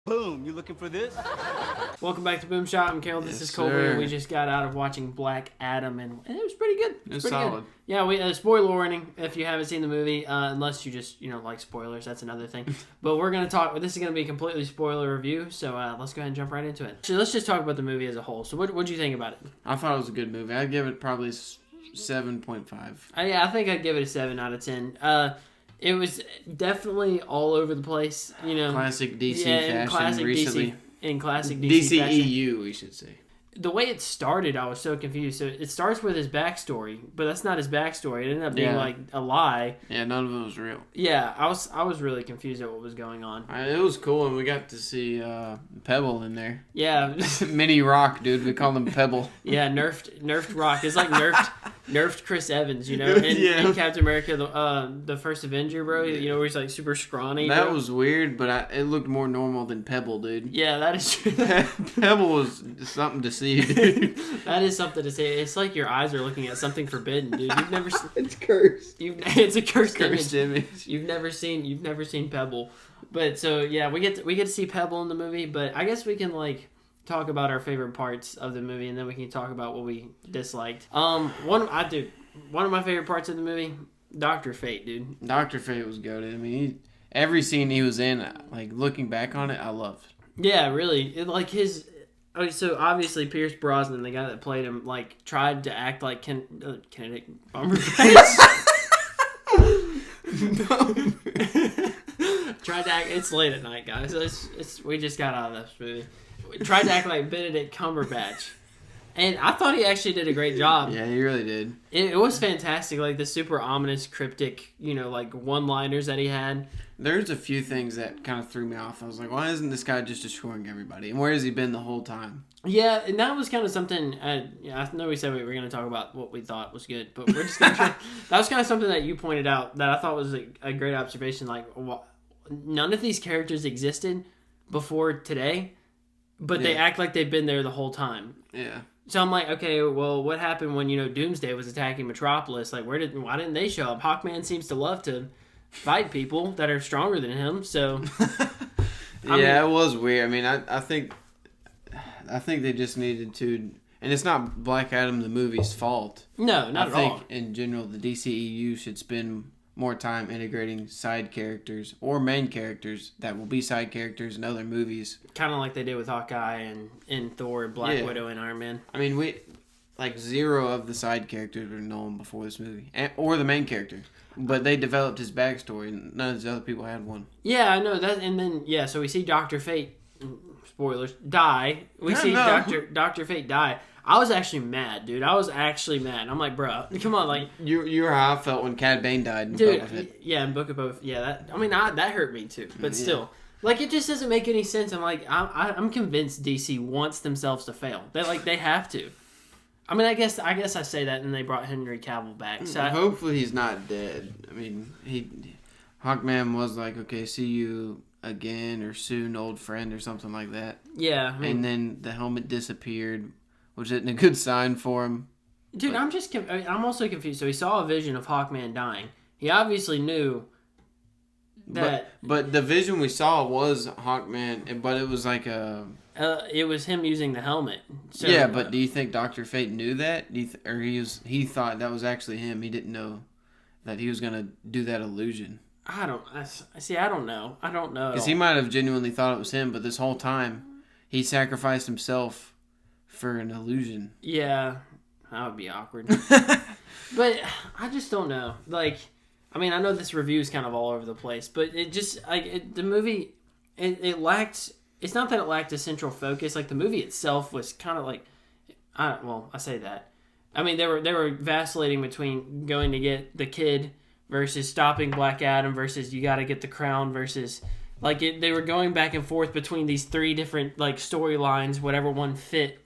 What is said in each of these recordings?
Boom, you looking for this? Welcome back to BoomShot. I'm Kale. This is Colby. Sir. We just got out of watching Black Adam, and it was pretty good. It was pretty solid. Good. Yeah, we spoiler warning if you haven't seen the movie, unless you just like spoilers. That's another thing. But we're gonna talk. This is gonna be a completely spoiler review, so let's go ahead and jump right into it. So let's just talk about the movie as a whole. So what do you think about it? I thought it was a good movie. I'd give it probably 7.5. Yeah, I think I'd give it a 7 out of 10. It was definitely all over the place. Classic DC fashion classic recently. DC. In classic DC fashion. DCEU, we should say. The way it started, I was so confused. So it starts with his backstory, but that's not his backstory. It ended up being like a lie. Yeah, none of it was real. Yeah, I was really confused at what was going on. It was cool, and we got to see Pebble in there. Yeah, Mini Rock, dude. We call him Pebble. yeah, nerfed Rock. It's like nerfed Chris Evans, in Captain America, the first Avenger, bro. Where he's like super scrawny. That bro. was weird, but it looked more normal than Pebble, dude. Yeah, that is true. Pebble was something to see, dude. That is something to say. It's like your eyes are looking at something forbidden, dude. You've never. It's cursed. It's a cursed image. You've never seen Pebble, but so yeah, we get to see Pebble in the movie. But I guess we can talk about our favorite parts of the movie, and then we can talk about what we disliked. One of my favorite parts of the movie, Dr. Fate, dude. Dr. Fate was goated. I mean, every scene he was in, looking back on it, I loved. Yeah, really. So obviously Pierce Brosnan, the guy that played him, tried to act like Benedict Cumberbatch. Tried to act. It's late at night, guys. We just got out of this movie. Tried to act like Benedict Cumberbatch, and I thought he actually did a great job. Yeah, he really did. It was fantastic. The super ominous, cryptic, one-liners that he had. There's a few things that kind of threw me off. I was like, why isn't this guy just destroying everybody? And where has he been the whole time? Yeah, and that was kind of something. I know we said we were going to talk about what we thought was good, but we're just going to try. That was kind of something that you pointed out that I thought was a great observation. None of these characters existed before today, but they act like they've been there the whole time. Yeah. So I'm like, okay, well, what happened when Doomsday was attacking Metropolis? Why didn't they show up? Hawkman seems to love to fight people that are stronger than him. So it was weird. I mean, I think they just needed to, and it's not Black Adam the movie's fault. No, not at all. I think in general the DCEU should spend more time integrating side characters or main characters that will be side characters in other movies. Kind of like they did with Hawkeye and Thor, Black Widow, and Iron Man. I mean, zero of the side characters were known before this movie, or the main character. But they developed his backstory, and none of the other people had one. Yeah, I know that. And then so we see Dr. Fate, spoilers, die. Dr. Fate die. I was actually mad, dude. I was actually mad. I'm like, bro, come on, you were how I felt when Cad Bane died in dude, Boba Fett. Yeah, in Book of Boba. Yeah, that hurt me too. But still, it just doesn't make any sense. I'm convinced DC wants themselves to fail. They have to. I mean, I guess I say that, and they brought Henry Cavill back. So hopefully he's not dead. I mean, Hawkman was like, okay, see you again or soon, old friend, or something like that. Yeah. And then the helmet disappeared, which isn't a good sign for him. Dude, I'm also confused. So he saw a vision of Hawkman dying. He obviously knew that. But the vision we saw was Hawkman, but it was like a. It was him using the helmet. So, yeah, but do you think Dr. Fate knew that? Or he thought that was actually him? He didn't know that he was gonna do that illusion. I don't know. I don't know. Because he might have genuinely thought it was him, but this whole time he sacrificed himself for an illusion. Yeah, that would be awkward. But I just don't know. I mean, I know this review is kind of all over the place, but it just the movie it lacked. It's not that it lacked a central focus. The movie itself was kind of I say that. I mean, they were vacillating between going to get the kid versus stopping Black Adam versus you got to get the crown versus they were going back and forth between these three different storylines, whatever one fit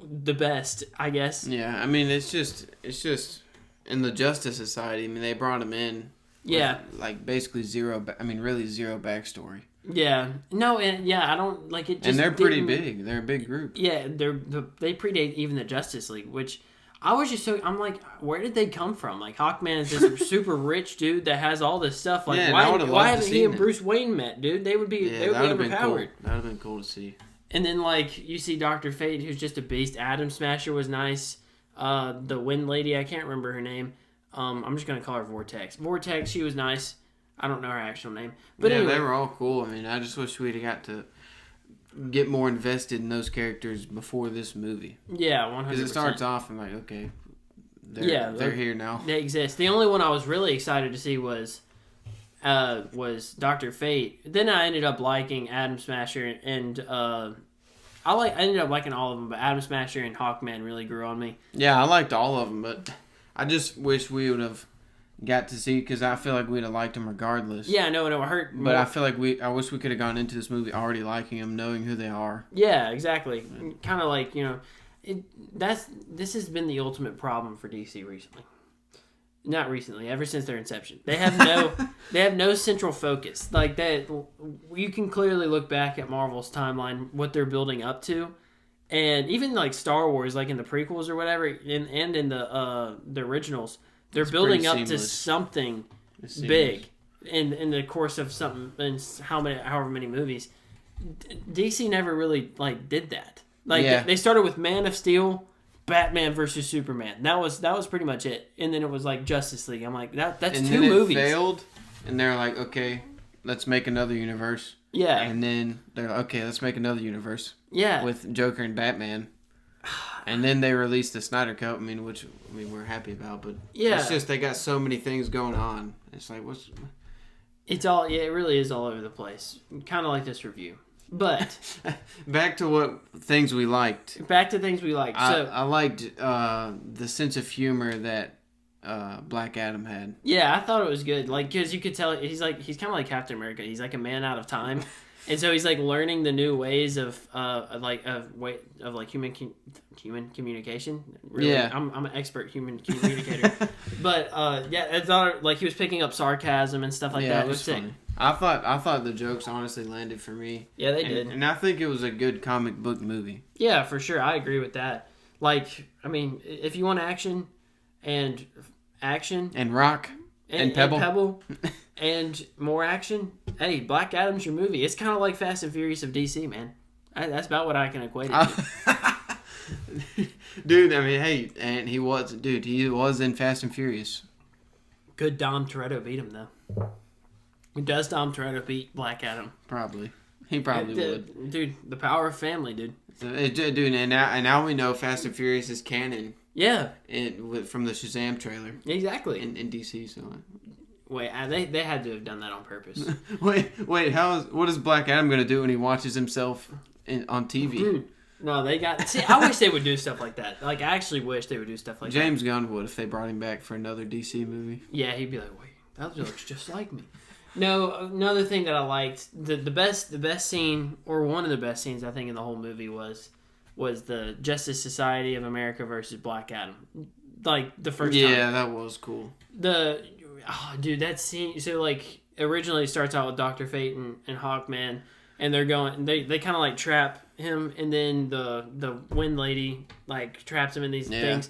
the best, I guess. Yeah, I mean, it's just in the Justice Society. I mean, they brought him in. Yeah. With, basically zero. Really zero backstory. Yeah. No, and I don't it. Just and they're pretty big. They're a big group. Yeah, they predate even the Justice League, which I was just so I'm like, where did they come from? Like Hawkman is this super rich dude that has all this stuff. Like, Yeah, why haven't he and Bruce Wayne met, dude? They would be overpowered. Cool. That would have been cool to see. And then like you see Dr. Fate, who's just a beast. Atom Smasher was nice. The Wind Lady, I can't remember her name. I'm just gonna call her Vortex. Vortex, she was nice. I don't know her actual name, but anyway, they were all cool. I mean, I just wish we'd have got to get more invested in those characters before this movie. Yeah, 100%. Because it starts off and like, okay, they're here now. They exist. The only one I was really excited to see was Dr. Fate. Then I ended up liking Atom Smasher, and I ended up liking all of them, but Atom Smasher and Hawkman really grew on me. Yeah, I liked all of them, but I just wish we would have got to see, because I feel like we'd have liked them regardless. Yeah, no, it hurt. But I feel like I wish we could have gone into this movie already liking them, knowing who they are. Yeah, exactly. Kind of like, this has been the ultimate problem for DC recently. Not recently, ever since their inception. They have no central focus. Like that, you can clearly look back at Marvel's timeline, what they're building up to, and even like Star Wars, like in the prequels or whatever, and in the originals, they're building up to something big in the course of something in however many movies. DC never really like did that. Like they started with Man of Steel, Batman versus Superman. That was pretty much it. And then it was like Justice League. I'm like, that's and two movies. And then it failed, and they're like, okay, let's make another universe. Yeah. And then they're like, okay, let's make another universe. Yeah. With Joker and Batman. And then they released the Snyder Cut, which we're happy about, but it's just they got so many things going on. It's like, it really is all over the place. Kind of like this review. But back to what things we liked. I liked the sense of humor that Black Adam had. Yeah, I thought it was good. Like, because you could tell he's kind of like Captain America. He's like a man out of time, and so he's like learning the new ways of human communication. Really, yeah, I'm an expert human communicator. But I thought like he was picking up sarcasm and stuff like that. It was sick. Funny. I thought the jokes honestly landed for me. Yeah, they did. And I think it was a good comic book movie. Yeah, for sure. I agree with that. Like, I mean, if you want action and rock and pebble and more action, hey, Black Adam's your movie. It's kind of like Fast and Furious of DC, man. That's about what I can equate it to. Dude, I mean, hey, and he was in Fast and Furious. Could Dom Toretto beat him, though? Does Dom Toretto beat Black Adam? Probably. He probably would. Dude, the power of family, dude. Dude, and now we know Fast and Furious is canon. Yeah. From the Shazam trailer. Exactly. In DC, so... Wait, they had to have done that on purpose. Wait, what is Black Adam going to do when he watches himself on TV? Dude, no, they got... See, I wish they would do stuff like that. Like, I actually wish they would do stuff like James Gunn would if they brought him back for another DC movie. Yeah, he'd be like, wait, that looks just like me. No, another thing that I liked, the best scene, or one of the best scenes I think in the whole movie was the Justice Society of America versus Black Adam. Like the first time. Yeah, that was cool. Dude, that scene. So like originally it starts out with Dr. Fate and Hawkman, and they're going. They kind of like trap him, and then the Wind Lady like traps him in these things.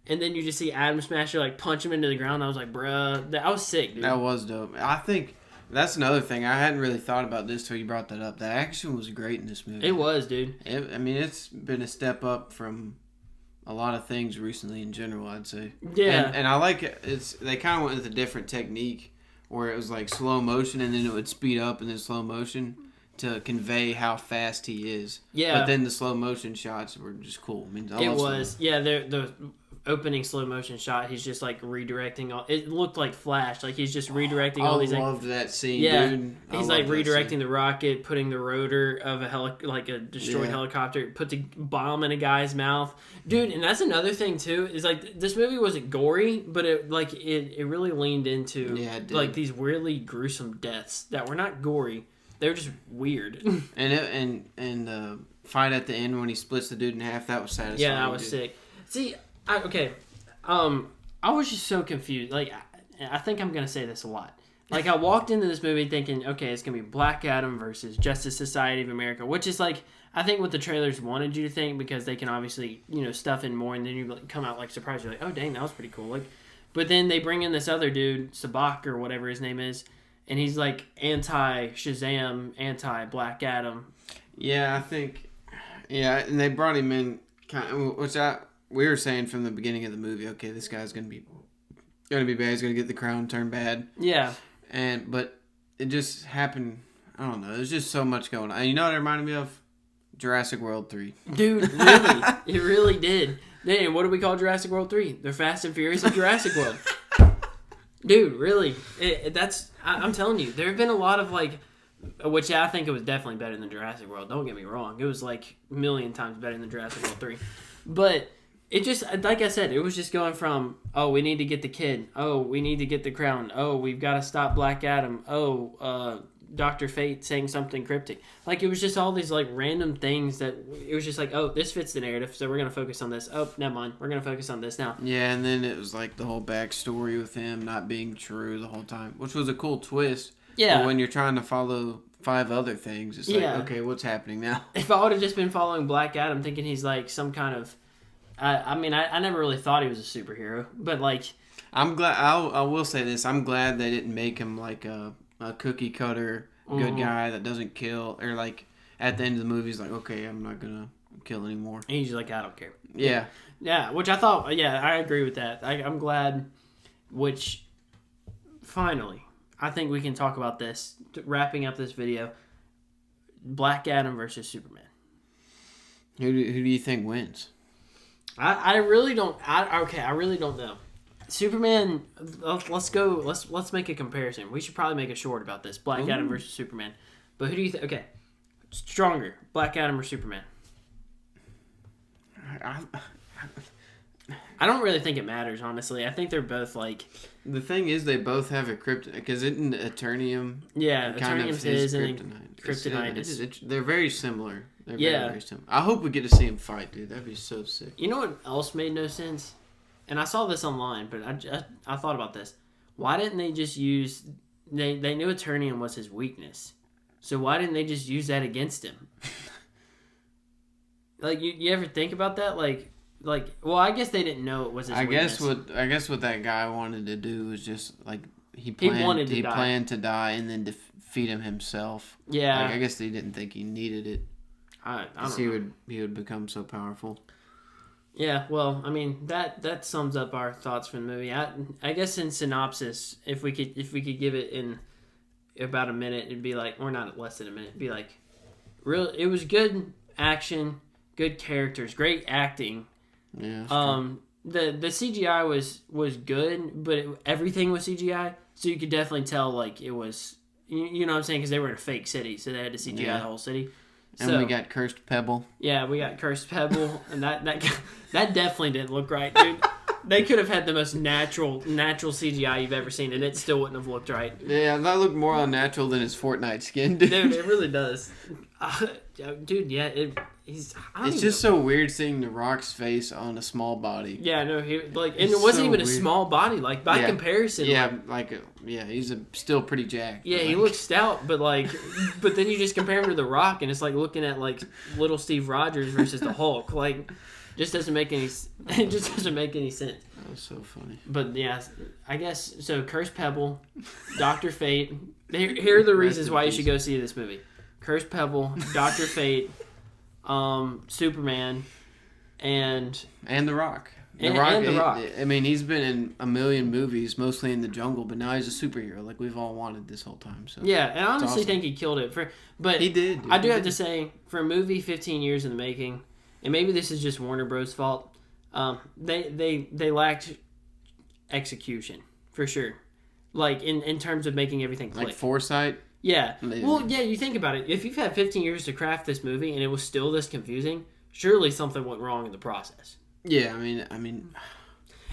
And then you just see Atom Smasher like punch him into the ground. I was like, bruh, that was sick, dude. That was dope. I think that's another thing. I hadn't really thought about this till you brought that up. The action was great in this movie. It was, dude. It's been a step up from a lot of things recently in general, I'd say. Yeah. And I like it. They kind of went with a different technique where it was like slow motion and then it would speed up and then slow motion to convey how fast he is. Yeah. But then the slow motion shots were just cool. The opening slow motion shot, he's just like redirecting all. It looked like Flash, like he's just redirecting all these. I loved that scene, dude. He's like redirecting the rocket, putting the rotor of a destroyed helicopter, put the bomb in a guy's mouth, dude. And that's another thing too. Is like this movie wasn't gory, but it really leaned into like these weirdly gruesome deaths that were not gory. They were just weird. and the fight at the end when he splits the dude in half, that was satisfying. Yeah, that was sick. See. I was just so confused. Like, I think I'm gonna say this a lot, Like, I walked into this movie thinking, okay, it's going to be Black Adam versus Justice Society of America, which is like, I think what the trailers wanted you to think, because they can obviously, stuff in more, and then you come out like surprised. You're like, oh, dang, that was pretty cool. Like, but then they bring in this other dude, Sabak or whatever his name is, and he's like anti-Shazam, anti-Black Adam. Yeah, I think, and they brought him in, we were saying from the beginning of the movie, okay, this guy's going to be bad, he's going to get the crown, turn bad. Yeah. But it just happened, I don't know, there's just so much going on. And you know what it reminded me of? Jurassic World 3. Dude, really? It really did. Then what do we call Jurassic World 3? They're Fast and Furious of Jurassic World. Dude, really. I'm telling you, there have been a lot of, like, which I think it was definitely better than Jurassic World. Don't get me wrong. It was, like, a million times better than Jurassic World 3. But it just, like I said, it was just going from, oh, we need to get the kid. Oh, we need to get the crown. Oh, we've got to stop Black Adam. Oh, Dr. Fate saying something cryptic. Like, it was just all these, like, random things that it was just like, oh, this fits the narrative, so we're going to focus on this. Oh, never mind. We're going to focus on this now. Yeah, and then it was, like, the whole backstory with him not being true the whole time, which was a cool twist. Yeah. But when you're trying to follow 5 other things, it's like, okay, what's happening now? If I would have just been following Black Adam thinking he's, like, some kind of... I never really thought he was a superhero, but, like... I'm glad... I will say this. I'm glad they didn't make him, like, a cookie cutter good guy that doesn't kill, or like at the end of the movie he's like, okay, I'm not gonna kill anymore, and he's like, I don't care. Yeah, which I thought, I agree with that. I'm glad, which finally I think we can talk about this, wrapping up this video. Black Adam versus Superman. Who do you think wins? I really don't. I really don't know. Superman, let's make a comparison. We should probably make a short about this. Black Adam versus Superman. But who do you think? Okay. Stronger. Black Adam or Superman? I don't really think it matters, honestly. I think they're both like... The thing is, they both have a kryptonite. Because isn't Eternium... Yeah, Eternium's his and kryptonite is... They're very similar. They're very similar. I hope we get to see them fight, dude. That'd be so sick. You know what else made no sense? And I saw this online, but I thought about this. Why didn't they just use... They knew Eternium was his weakness. So why didn't they just use that against him? Like, you ever think about that? Like, well, I guess they didn't know it was his weakness. I guess what that guy wanted to do was just, like... He planned to die and then defeat him himself. Yeah. Like, I guess they didn't think he needed it. I don't know. He would become so powerful. Yeah, well, I mean, that sums up our thoughts from the movie. I guess in synopsis, if we could give it in about a minute, it'd be like, or not less than a minute, it'd be like, it was good action, good characters, great acting. Yeah. The CGI was good, but everything was CGI, so you could definitely tell, like, it was, you know what I'm saying, because they were in a fake city, so they had to CGI the whole city. And we got Cursed Pebble. Yeah, we got Cursed Pebble, and that definitely didn't look right, dude. They could have had the most natural CGI you've ever seen, and it still wouldn't have looked right. Yeah, that looked more unnatural than his Fortnite skin, dude. Dude, it really does. Dude, yeah, it's just so weird seeing The Rock's face on a small body. Yeah, no, and it wasn't so even weird. A small body, like, by comparison. Yeah, he's still pretty jacked. Yeah, he looks stout, but then you just compare him to The Rock, and it's like looking at, like, little Steve Rogers versus the Hulk. Like, it just doesn't make any sense. That was so funny. But, yeah, I guess, so Cursed Pebble, Dr. Fate. Here are the reasons why you should go see this movie. Cursed Pebble, Dr. Fate, Superman, and The Rock. The Rock. I mean, he's been in a million movies, mostly in the jungle, but now he's a superhero, like we've all wanted this whole time. So yeah, and I honestly think he killed it. But he did. I do have to say, for a movie 15 years in the making, and maybe this is just Warner Bros. Fault, they lacked execution for sure. Like in terms of making everything click. Like foresight. Yeah. Well, yeah, you think about it. If you've had 15 years to craft this movie and it was still this confusing, surely something went wrong in the process. Yeah, I mean,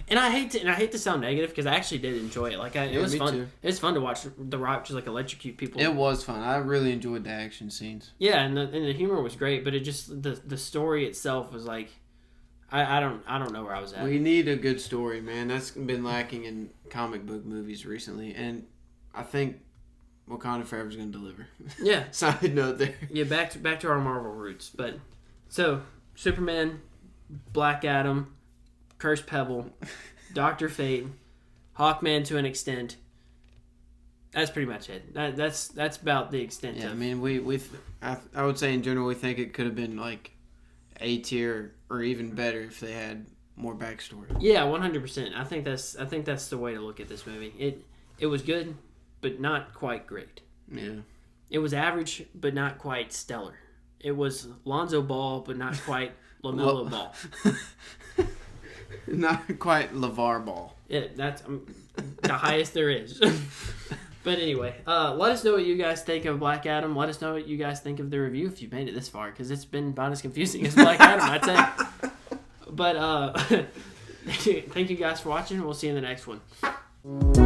and I hate to sound negative because I actually did enjoy it. Like, it was fun. Too. It was fun to watch The Rock just like electrocute people. It was fun. I really enjoyed the action scenes. Yeah, and the humor was great, but it just the story itself was like, I don't know where I was at. We need a good story, man. That's been lacking in comic book movies recently, and I think Wakanda Forever is going to deliver. Yeah. Side note there. Yeah, back to our Marvel roots. But so Superman, Black Adam, Cursed Pebble, Dr. Fate, Hawkman to an extent. That's pretty much it. That's about the extent. Yeah, of. I mean, I would say in general we think it could have been like A tier or even better if they had more backstory. Yeah, 100%. I think that's the way to look at this movie. It was good, but not quite great. Yeah. It was average, but not quite stellar. It was Lonzo Ball, but not quite LaMelo Ball. Not quite LeVar Ball. Yeah, that's the highest there is. But anyway, let us know what you guys think of Black Adam. Let us know what you guys think of the review if you've made it this far, because it's been about as confusing as Black Adam, I'd say. But thank you guys for watching. We'll see you in the next one.